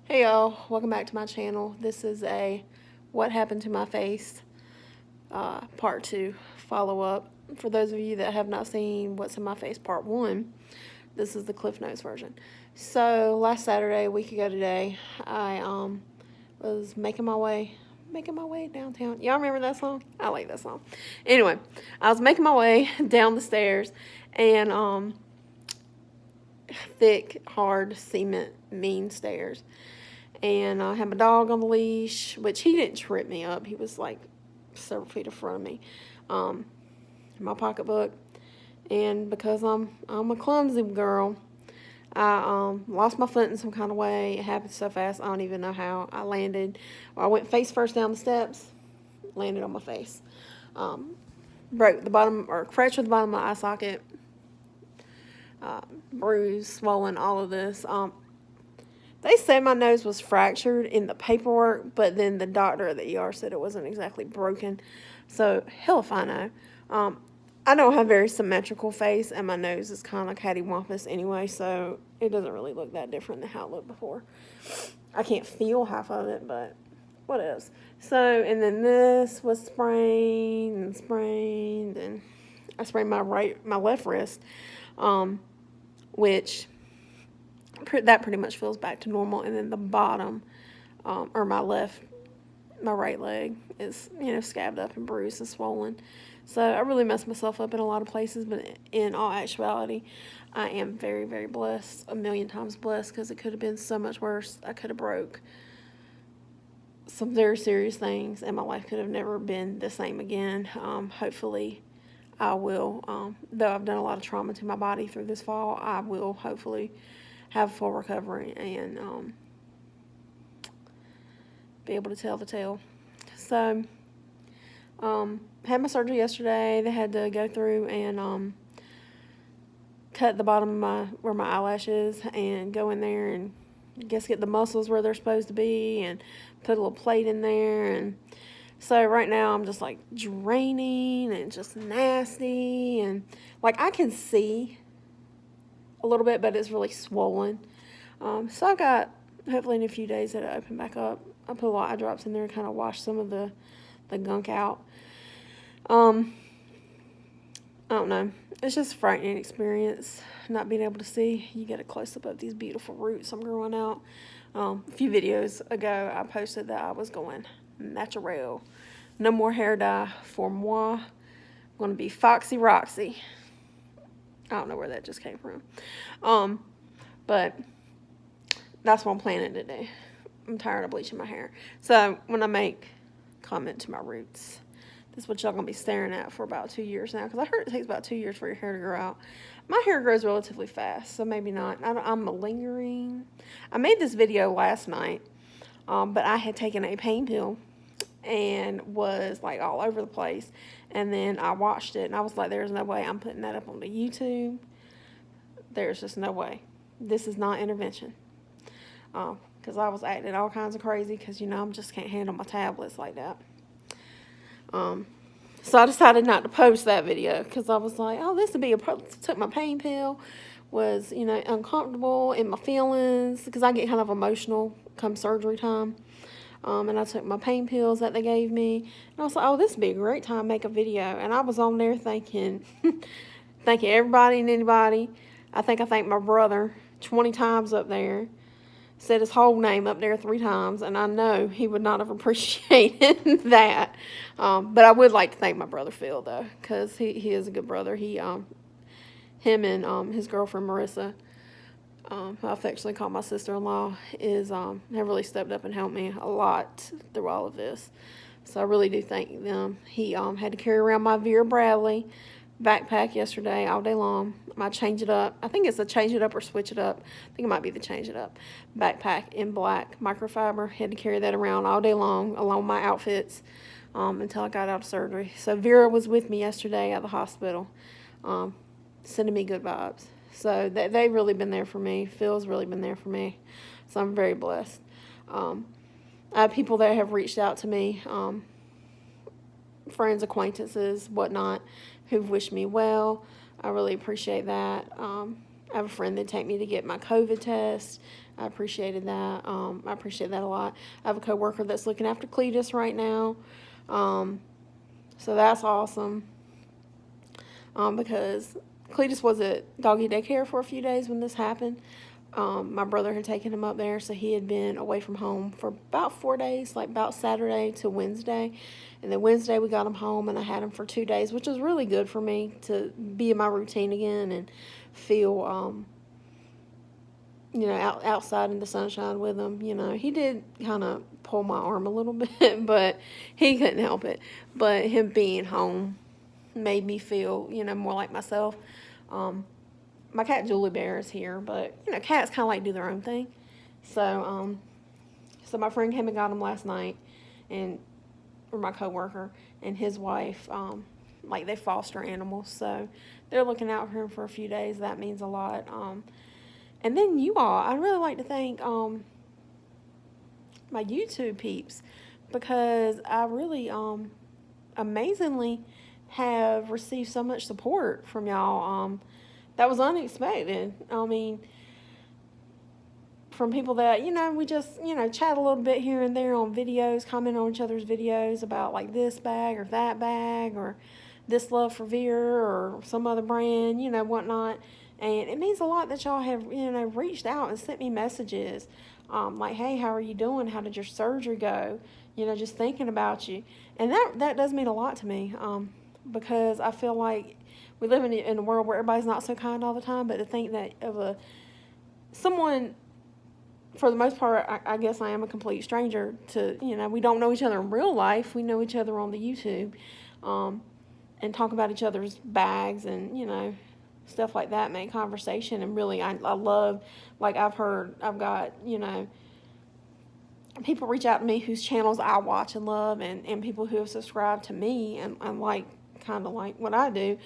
Hey y'all, welcome back to my channel. This is a what happened to my face part 2 follow-up. For those of you that have not seen what's in my face part 1, this is the Cliff Notes version. So last Saturday, a week ago today, I was making my way downtown. Y'all remember that song? I like that song. Anyway, I was making my way down the stairs, and thick, hard, cement, mean stairs. And I had my dog on the leash, which he didn't trip me up. He was like several feet in front of me. My pocketbook. And because I'm a clumsy girl, I lost my foot in some kind of way. It happened so fast, I don't even know how. I landed. I went face first down the steps, landed on my face. Broke the bottom, or fractured the bottom of my eye socket. Bruised, swollen, all of this. They said my nose was fractured in the paperwork, but then the doctor at the ER said it wasn't exactly broken. So, hell if I know. I don't have a very symmetrical face, and my nose is kind of cattywampus anyway, so it doesn't really look that different than how it looked before. I can't feel half of it, but what else? So, and then this was sprained, and I sprained my left wrist, which that pretty much feels back to normal. And then the bottom, or my right leg is, scabbed up and bruised and swollen. So I really messed myself up in a lot of places, but in all actuality, I am very, very blessed, a million times blessed, because it could have been so much worse. I could have broke some very serious things, and my life could have never been the same again. Hopefully, I will, though I've done a lot of trauma to my body through this fall, I will hopefully have full recovery and be able to tell the tale. So, had my surgery yesterday. They had to go through and cut the bottom of where my eyelash is and go in there and get the muscles where they're supposed to be and put a little plate in there. And so right now I'm just like draining and just nasty, and like I can see a little bit, but it's really swollen. So I got, hopefully in a few days, it'll open back up. I put a lot of eye drops in there and kind of wash some of the gunk out. I don't know. It's just a frightening experience, not being able to see. You get a close-up of these beautiful roots I'm growing out. A few videos ago, I posted that I was going natural. No more hair dye for moi. I'm going to be Foxy Roxy. I don't know where that just came from. But that's what I'm planning to do. I'm tired of bleaching my hair. So when I make comment to my roots, this is what y'all going to be staring at for about 2 years now, because I heard it takes about 2 years for your hair to grow out. My hair grows relatively fast, so maybe not. I'm lingering. I made this video last night, but I had taken a pain pill and was like all over the place. And then I watched it and I was like, there's no way I'm putting that up on the YouTube. There's just no way. This is not intervention. Because I was acting all kinds of crazy because, I just can't handle my tablets like that. So I decided not to post that video because I was like, oh, this would be a problem. Took my pain pill, was, uncomfortable in my feelings because I get kind of emotional come surgery time. And I took my pain pills that they gave me. And I was like, oh, this would be a great time to make a video. And I was on there thanking everybody and anybody. I think I thanked my brother 20 times up there. Said his whole name up there 3 times. And I know he would not have appreciated that. But I would like to thank my brother Phil, though. Because he is a good brother. Him and his girlfriend Marissa, who I affectionately call my sister-in-law, have really stepped up and helped me a lot through all of this. So I really do thank them. He had to carry around my Vera Bradley backpack yesterday all day long. My Change It Up. I think it's a Change It Up or Switch It Up. I think it might be the Change It Up backpack in black microfiber. Had to carry that around all day long along with my outfits until I got out of surgery. So Vera was with me yesterday at the hospital, sending me good vibes. So they've really been there for me. Phil's really been there for me. So I'm very blessed. I have people that have reached out to me, friends, acquaintances, whatnot, who've wished me well. I really appreciate that. I have a friend that take me to get my COVID test. I appreciated that. I appreciate that a lot. I have a coworker that's looking after Cletus right now. So that's awesome. Because Cletus was at doggy daycare for a few days when this happened. My brother had taken him up there, so he had been away from home for about 4 days, like about Saturday to Wednesday. And then Wednesday we got him home, and I had him for 2 days, which was really good for me to be in my routine again and feel, outside in the sunshine with him. He did kind of pull my arm a little bit, but he couldn't help it. But him being home made me feel, more like myself. My cat Julie Bear is here, but cats kind of like do their own thing. So my friend came and got him last night, or my coworker and his wife, like they foster animals, so they're looking out for him for a few days. That means a lot. And then you all, I'd really like to thank my YouTube peeps, because I really amazingly have received so much support from y'all. That was unexpected. I mean, from people that, we just, chat a little bit here and there on videos, comment on each other's videos about like this bag or that bag or this love for Veer or some other brand, whatnot. And it means a lot that y'all have, reached out and sent me messages. Like, hey, how are you doing? How did your surgery go? Just thinking about you. And that does mean a lot to me. Because I feel like we live in a world where everybody's not so kind all the time, but to think that of someone, for the most part, I guess I am a complete stranger to, we don't know each other in real life. We know each other on the YouTube, and talk about each other's bags and, stuff like that, make conversation. And really, I love, like I've got, people reach out to me whose channels I watch and love, and people who have subscribed to me and like, kind of like what I do.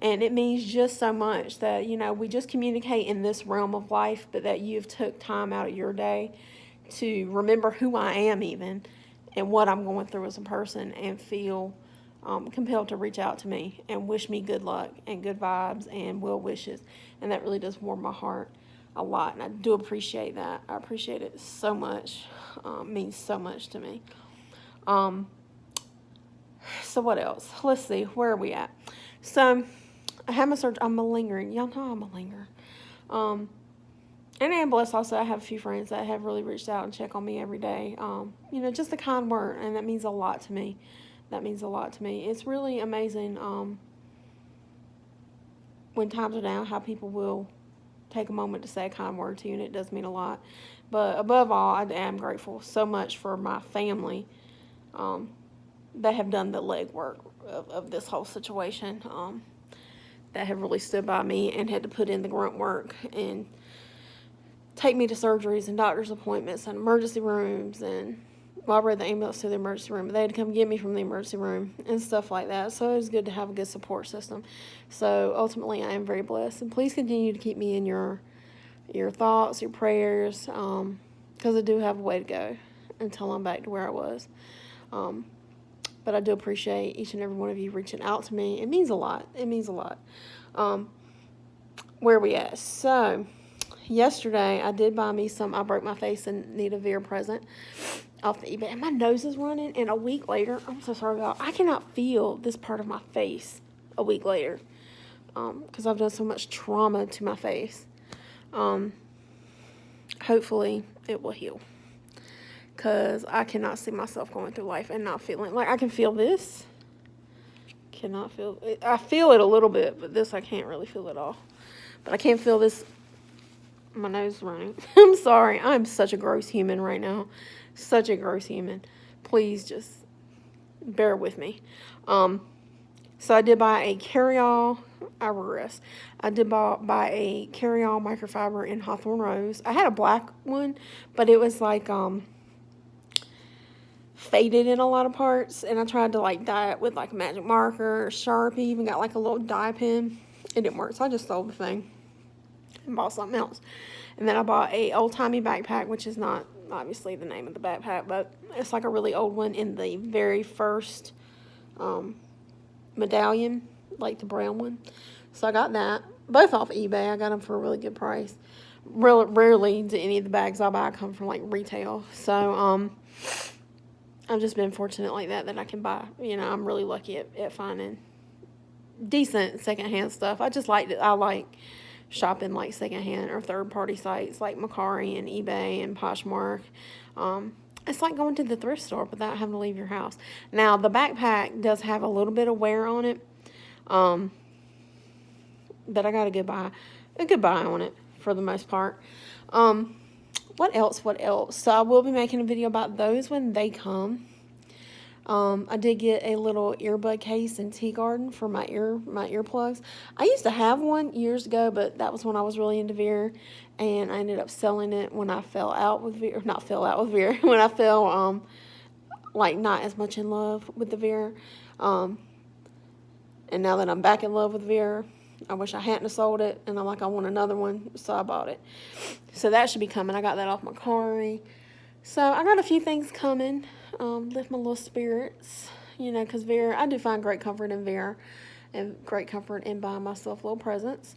And it means just so much that, we just communicate in this realm of life, but that you've took time out of your day to remember who I am even and what I'm going through as a person, and feel compelled to reach out to me and wish me good luck and good vibes and well wishes. And that really does warm my heart a lot. And I do appreciate that. I appreciate it so much. It means so much to me. So what else? Let's see. Where are we at? So I had my surgery. I'm a lingering. Y'all know I'm a linger. And I am blessed also. I have a few friends that have really reached out and check on me every day. Just a kind word, and that means a lot to me. That means a lot to me. It's really amazing when times are down, how people will take a moment to say a kind word to you, and it does mean a lot. But above all, I am grateful so much for my family that have done the legwork of this whole situation, that have really stood by me and had to put in the grunt work and take me to surgeries and doctor's appointments and emergency rooms. And I read the ambulance to the emergency room, but they had to come get me from the emergency room and stuff like that. So it was good to have a good support system. So ultimately, I am very blessed. And please continue to keep me in your thoughts, your prayers, because I do have a way to go until I'm back to where I was. But I do appreciate each and every one of you reaching out to me. It means a lot. It means a lot. Where are we at? So yesterday, I did buy me I broke my face and need a Veer present off the eBay. And my nose is running. And a week later, I'm so sorry, y'all, I cannot feel this part of my face a week later. Because I've done so much trauma to my face. Hopefully, it will heal. Because I cannot see myself going through life and not feeling, like I can feel this. Cannot feel it. I feel it a little bit, but this I can't really feel at all. But I can't feel this. My nose is running. I'm sorry. I'm such a gross human right now. Such a gross human. Please just bear with me. So I did buy a carry-all. I regress. I did buy a carry-all microfiber in Hawthorne Rose. I had a black one, but it was like faded in a lot of parts, and I tried to like dye it with like a magic marker or Sharpie, even got like a little dye pen. It didn't work, so I just sold the thing and bought something else. And then I bought a old-timey backpack, which is not obviously the name of the backpack, but it's like a really old one in the very first medallion, like the brown one. So I got that, both off eBay. I got them for a really good price. rarely do any of the bags I buy come from like retail. So I've just been fortunate like that I can buy. You know, I'm really lucky at finding decent secondhand stuff. I just like it. I like shopping like secondhand or third party sites like Mercari and eBay and Poshmark. It's like going to the thrift store without having to leave your house. Now the backpack does have a little bit of wear on it, but I got a good buy on it for the most part. What else? So I will be making a video about those when they come. I did get a little earbud case in Tea Garden for my earplugs. I used to have one years ago, but that was when I was really into Veer, and I ended up selling it when I fell out with Veer. Not fell out with Veer. When I fell, like not as much in love with the Veer. And now that I'm back in love with Veer, I wish I hadn't have sold it, and I'm like, I want another one, so I bought it. So that should be coming. I got that off Mercari. So I got a few things coming. Lift my little spirits, you know, because Veer, I do find great comfort in Veer and great comfort in buying myself little presents.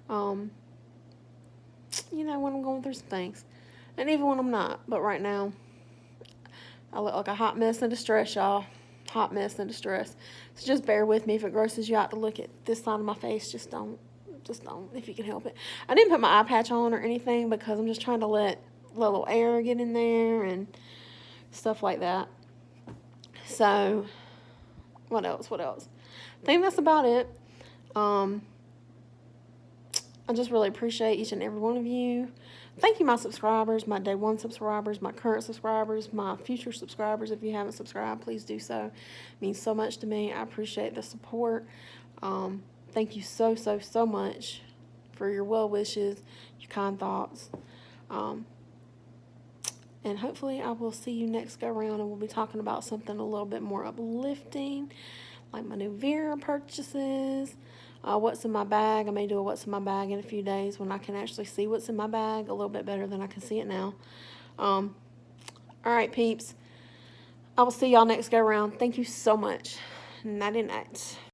You know, when I'm going through some things. And even when I'm not. But right now, I look like a hot mess in distress, y'all. Hot mess in distress. So just bear with me if it grosses you out to look at this side of my face. Just don't, if you can help it. I didn't put my eye patch on or anything because I'm just trying to let a little air get in there and stuff like that. So, what else? I think that's about it. I just really appreciate each and every one of you. Thank you, my subscribers, my day one subscribers, my current subscribers, my future subscribers. If you haven't subscribed, please do so. It means so much to me. I appreciate the support. Thank you so much for your well wishes, your kind thoughts. And hopefully I will see you next go around, and we'll be talking about something a little bit more uplifting, like my new Veer purchases, what's in my bag. I may do a what's in my bag in a few days when I can actually see what's in my bag a little bit better than I can see it now. All right, peeps. I will see y'all next go around. Thank you so much. Nighty night.